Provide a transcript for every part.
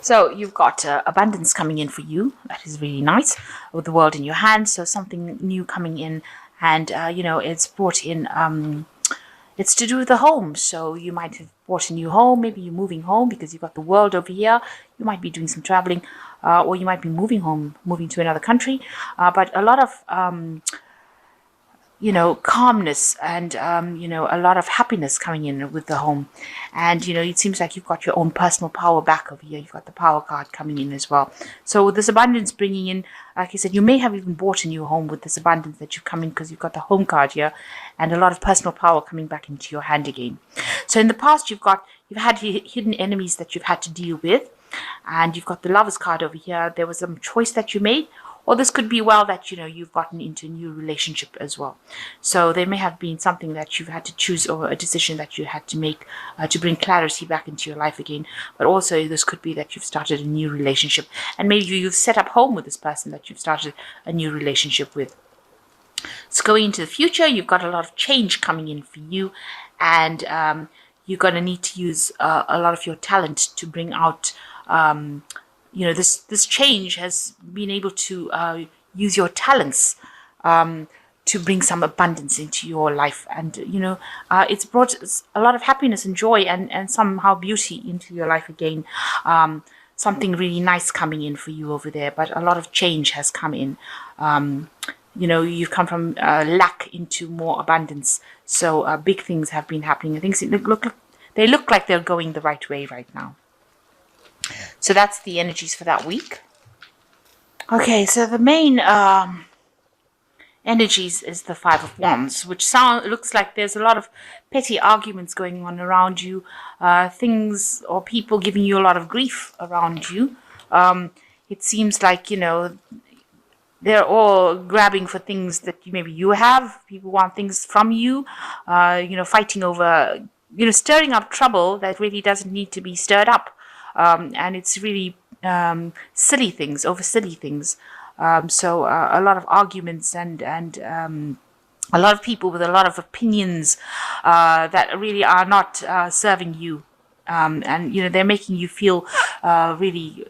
So you've got abundance coming in for you. That is really nice, with the world in your hand. So something new coming in, and it's brought in. It's to do with the home. So you might have bought a new home. Maybe you're moving home because you've got the world over here. You might be doing some traveling, or you might be moving home, moving to another country. But a lot of calmness and, a lot of happiness coming in with the home. And, it seems like you've got your own personal power back over here. You've got the power card coming in as well. So with this abundance bringing in, like I said, you may have even bought a new home with this abundance that you've come in, because you've got the home card here and a lot of personal power coming back into your hand again. So in the past, you've had hidden enemies that you've had to deal with, and you've got the Lovers card over here. There was some choice that you made. Or this could be that, you've gotten into a new relationship as well. So there may have been something that you've had to choose, or a decision that you had to make to bring clarity back into your life again. But also this could be that you've started a new relationship. And maybe you've set up home with this person that you've started a new relationship with. So going into the future, you've got a lot of change coming in for you. And you're going to need to use a lot of your talent to bring out... this change has been able to use your talents to bring some abundance into your life. And, it's brought a lot of happiness and joy and somehow beauty into your life again. Something really nice coming in for you over there, but a lot of change has come in. You've come from lack into more abundance. So big things have been happening. Things they look like they're going the right way right now. So that's the energies for that week. Okay, so the main energies is the Five of Wands, which looks like there's a lot of petty arguments going on around you, things or people giving you a lot of grief around you. It seems like, they're all grabbing for things that maybe you have. People want things from you, fighting over, stirring up trouble that really doesn't need to be stirred up. And it's really silly things, over silly things. So a lot of arguments and a lot of people with a lot of opinions that really are not serving you. And, they're making you feel really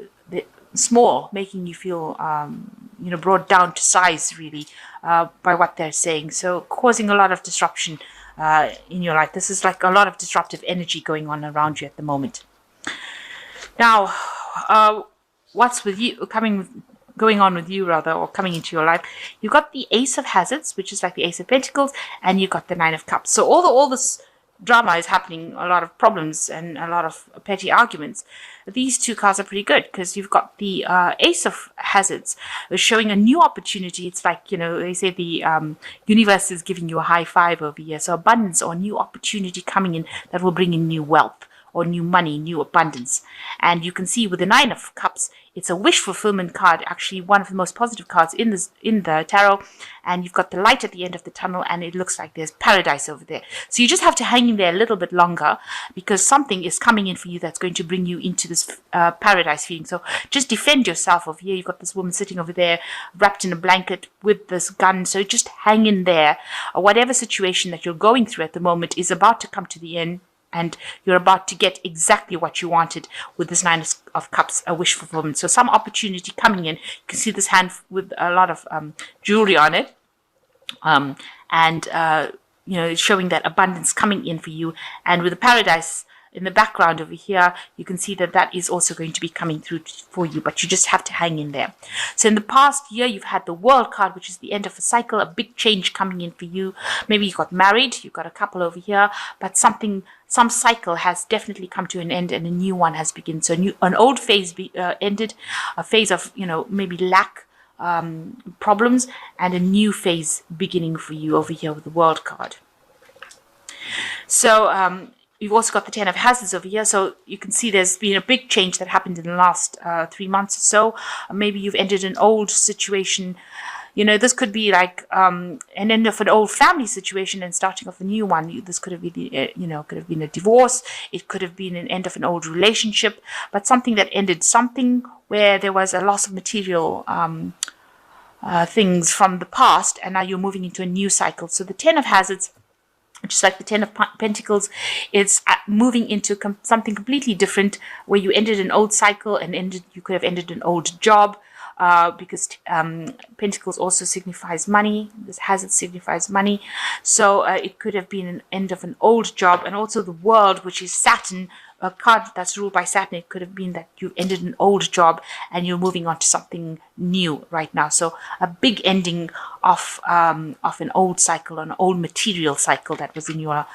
small, making you feel, brought down to size, really, by what they're saying. So causing a lot of disruption in your life. This is like a lot of disruptive energy going on around you at the moment. Now, what's with you going on with you, or coming into your life? You've got the Ace of Hazards, which is like the Ace of Pentacles, and you've got the Nine of Cups. So all this drama is happening, a lot of problems and a lot of petty arguments. These two cards are pretty good, because you've got the Ace of Hazards showing a new opportunity. It's like, they say the universe is giving you a high five over here. So abundance or new opportunity coming in that will bring in new wealth, or new money, new abundance. And you can see with the Nine of Cups, it's a wish fulfillment card, actually one of the most positive cards in the tarot. And you've got the light at the end of the tunnel, and it looks like there's paradise over there. So you just have to hang in there a little bit longer, because something is coming in for you that's going to bring you into this paradise feeling. So just defend yourself over here. You've got this woman sitting over there wrapped in a blanket with this gun. So just hang in there. Whatever situation that you're going through at the moment is about to come to the end. And you're about to get exactly what you wanted with this Nine of Cups, a wish fulfillment. So some opportunity coming in. You can see this hand with a lot of jewelry on it. It's showing that abundance coming in for you. And with the paradise in the background over here, you can see that is also going to be coming through for you, but you just have to hang in there. So in the past year, you've had the World card, which is the end of a cycle, a big change coming in for you. Maybe you got married, you've got a couple over here, but some cycle has definitely come to an end and a new one has begun. So an old phase ended, a phase of, maybe lack, problems, and a new phase beginning for you over here with the World card. So, you've also got the Ten of Hazards over here, so you can see there's been a big change that happened in the last 3 months or so. Maybe you've ended an old situation. This could be like an end of an old family situation and starting off a new one. This could have been, could have been a divorce. It could have been an end of an old relationship, but something that ended, something where there was a loss of material things from the past, and now you're moving into a new cycle. So the Ten of Hazards just like the Ten of Pentacles, it's moving into something completely different, where you ended an old cycle and you could have ended an old job, because Pentacles also signifies money. This Hazard signifies money. So it could have been an end of an old job, and also the World, which is Saturn, a card that's ruled by Saturn. It could have been that you've ended an old job and you're moving on to something new right now. So a big ending of an old cycle, an old material cycle that was in your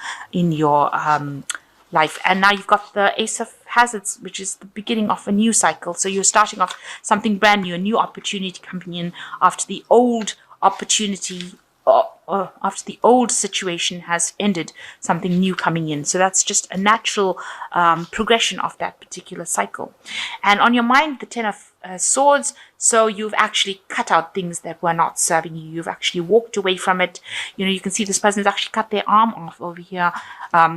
life. And now you've got the Ace of Hazards, which is the beginning of a new cycle. So you're starting off something brand new, a new opportunity coming in after the old opportunity, after the old situation has ended, something new coming in. So that's just a natural progression of that particular cycle. And on your mind, the Ten of Swords. So you've actually cut out things that were not serving you. You've actually walked away from it. You know, you can see this person's actually cut their arm off over here.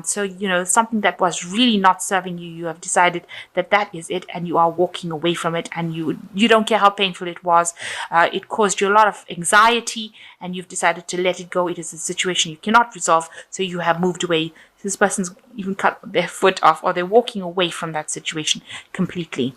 So, you know, something that was really not serving you, you have decided that that is it, and you are walking away from it, and you don't care how painful it was. It caused you a lot of anxiety, and you've decided to let it go. It is a situation you cannot resolve, so you have moved away. This person's even cut their foot off, or they're walking away from that situation completely.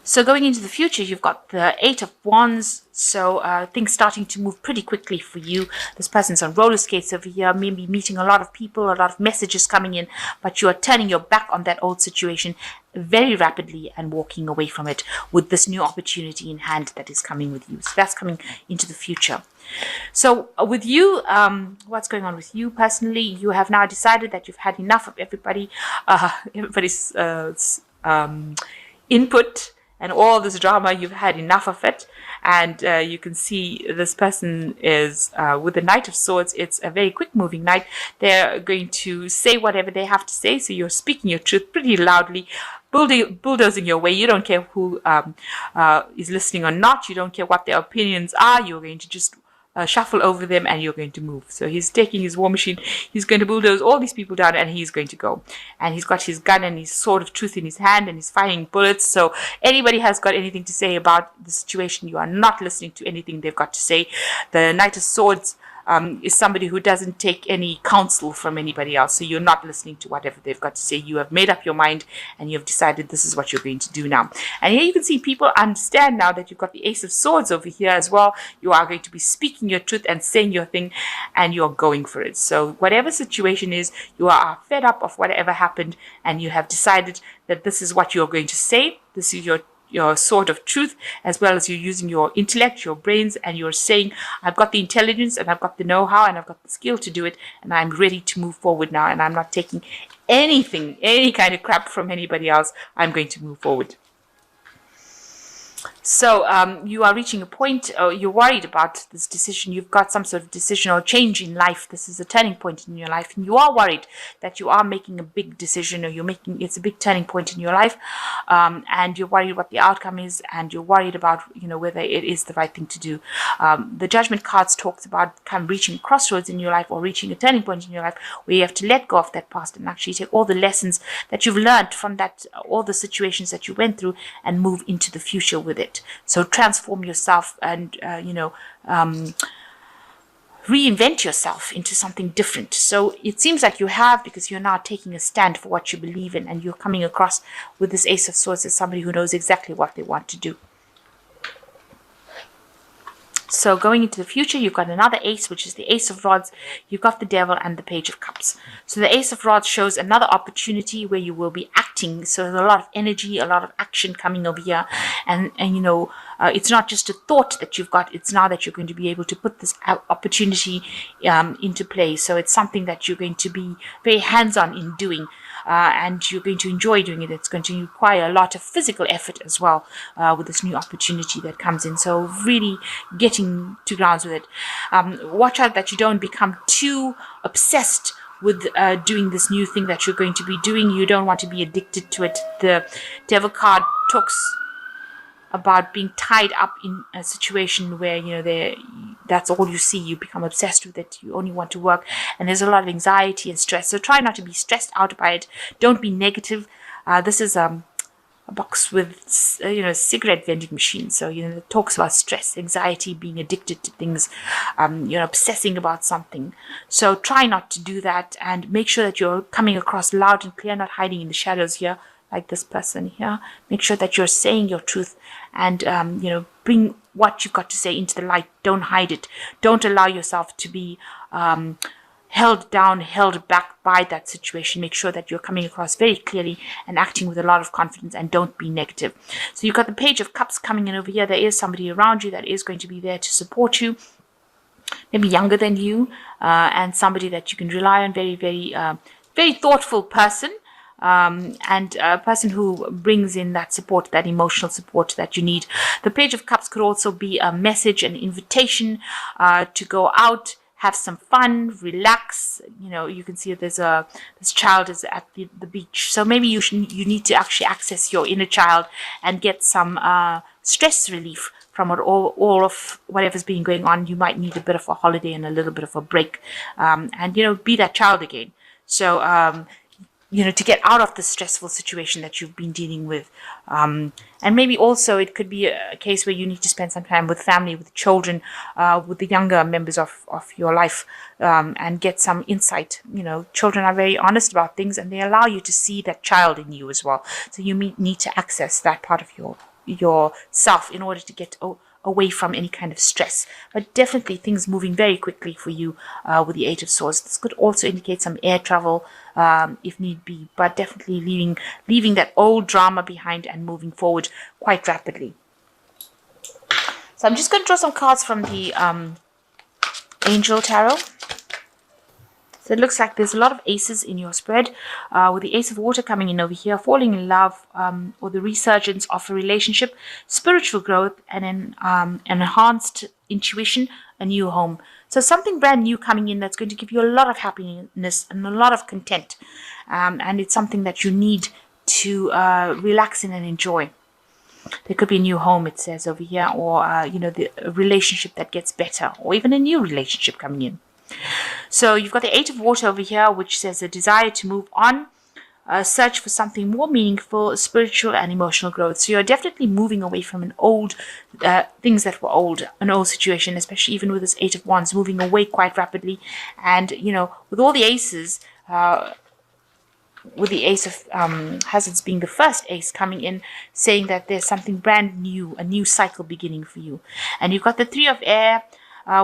So going into the future, you've got the Eight of Wands. So things starting to move pretty quickly for you. This person's on roller skates over here, maybe meeting a lot of people, a lot of messages coming in, but you are turning your back on that old situation very rapidly and walking away from it with this new opportunity in hand that is coming with you. So that's coming into the future. So with you, what's going on with you personally? You have now decided that you've had enough of everybody's input and all this drama. You've had enough of it, and you can see this person is with the Knight of Swords. It's a very quick moving knight. They're going to say whatever they have to say, so you're speaking your truth pretty loudly, bulldozing your way. You don't care who is listening or not. You don't care what their opinions are. You're going to just shuffle over them, and you're going to move. So he's taking his war machine, he's going to bulldoze all these people down, and he's going to go. And he's got his gun and his sword of truth in his hand, and he's firing bullets. So anybody has got anything to say about the situation, you are not listening to anything they've got to say. The Knight of Swords is somebody who doesn't take any counsel from anybody else. So you're not listening to whatever they've got to say. You have made up your mind, and you've decided this is what you're going to do now. And here you can see people understand now that you've got the Ace of Swords over here as well. You are going to be speaking your truth and saying your thing, and you're going for it. So whatever situation is, you are fed up of whatever happened, and you have decided that this is what you're going to say. This is your sword of truth, as well as you're using your intellect, your brains, and you're saying, I've got the intelligence, and I've got the know-how, and I've got the skill to do it, and I'm ready to move forward now, and I'm not taking anything, any kind of crap from anybody else. I'm going to move forward. So you are reaching a point, you're worried about this decision. You've got some sort of decision or change in life. This is a turning point in your life, and you are worried that you are making a big decision, or it's a big turning point in your life, and you're worried what the outcome is, and you're worried about whether it is the right thing to do. The Judgment cards talks about kind of reaching crossroads in your life, or reaching a turning point in your life, where you have to let go of that past and actually take all the lessons that you've learned from that, all the situations that you went through, and move into the future with it. So transform yourself and, reinvent yourself into something different. So it seems like you have, because you're now taking a stand for what you believe in, and you're coming across with this Ace of Swords as somebody who knows exactly what they want to do. So going into the future, you've got another ace, which is the Ace of Rods. You've got the Devil and the Page of Cups. So the Ace of Rods shows another opportunity where you will be acting. So there's a lot of energy, a lot of action coming over here. And it's not just a thought that you've got. It's now that you're going to be able to put this opportunity into play. So it's something that you're going to be very hands-on in doing. And you're going to enjoy doing it. It's going to require a lot of physical effort as well with this new opportunity that comes in. So really getting to grounds with it. Watch out that you don't become too obsessed with doing this new thing that you're going to be doing. You don't want to be addicted to it. The Devil card talks about being tied up in a situation where that's all you see. You become obsessed with it. You only want to work, and there's a lot of anxiety and stress. So try not to be stressed out by it. Don't be negative. This is a box with, cigarette vending machines. So, it talks about stress, anxiety, being addicted to things, obsessing about something. So try not to do that, and make sure that you're coming across loud and clear, not hiding in the shadows here, like this person here. Make sure that you're saying your truth, and, bring what you've got to say into the light. Don't hide it. Don't allow yourself to be held down, held back by that situation. Make sure that you're coming across very clearly and acting with a lot of confidence, and don't be negative. So you've got the Page of Cups coming in over here. There is somebody around you that is going to be there to support you, maybe younger than you, and somebody that you can rely on. Very, very, very thoughtful person. And a person who brings in that support, that emotional support that you need. The Page of Cups could also be a message, an invitation to go out, have some fun, relax. You can see this child is at the beach. So maybe you need to actually access your inner child and get some stress relief from all of whatever's been going on. You might need a bit of a holiday and a little bit of a break, and be that child again. So to get out of the stressful situation that you've been dealing with. And maybe also it could be a case where you need to spend some time with family, with children, with the younger members of your life, and get some insight. Children are very honest about things, and they allow you to see that child in you as well. So you need to access that part of yourself in order to get away from any kind of stress. But definitely things moving very quickly for you with the Eight of Swords. This could also indicate some air travel if need be, but definitely leaving that old drama behind and moving forward quite rapidly. So I'm just going to draw some cards from the Angel Tarot. So it looks like there's a lot of aces in your spread, with the Ace of Water coming in over here, falling in love, or the resurgence of a relationship, spiritual growth, and an enhanced intuition, a new home. So something brand new coming in that's going to give you a lot of happiness and a lot of content. And it's something that you need to relax in and enjoy. There could be a new home, it says over here, or, a relationship that gets better, or even a new relationship coming in. So you've got the Eight of Water over here, which says a desire to move on, search for something more meaningful, spiritual and emotional growth. So you're definitely moving away from an old, things that were old, an old situation, especially even with this Eight of Wands, moving away quite rapidly. And, with all the aces, with the Ace of Hazards being the first ace coming in, saying that there's something brand new, a new cycle beginning for you. And you've got the Three of Air,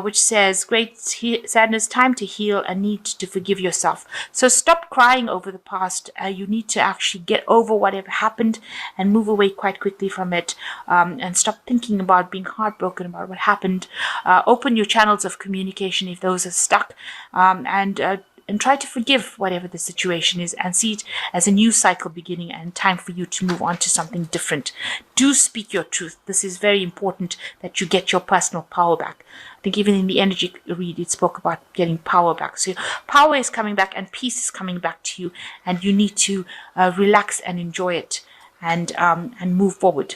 which says great sadness, time to heal, and need to forgive yourself. So stop crying over the past. You need to actually get over whatever happened and move away quite quickly from it, and stop thinking about being heartbroken about what happened. Open your channels of communication if those are stuck, and try to forgive whatever the situation is, and see it as a new cycle beginning and time for you to move on to something different. Do speak your truth. This is very important that you get your personal power back. I think even in the energy read, it spoke about getting power back. So power is coming back and peace is coming back to you, and you need to relax and enjoy it, and move forward.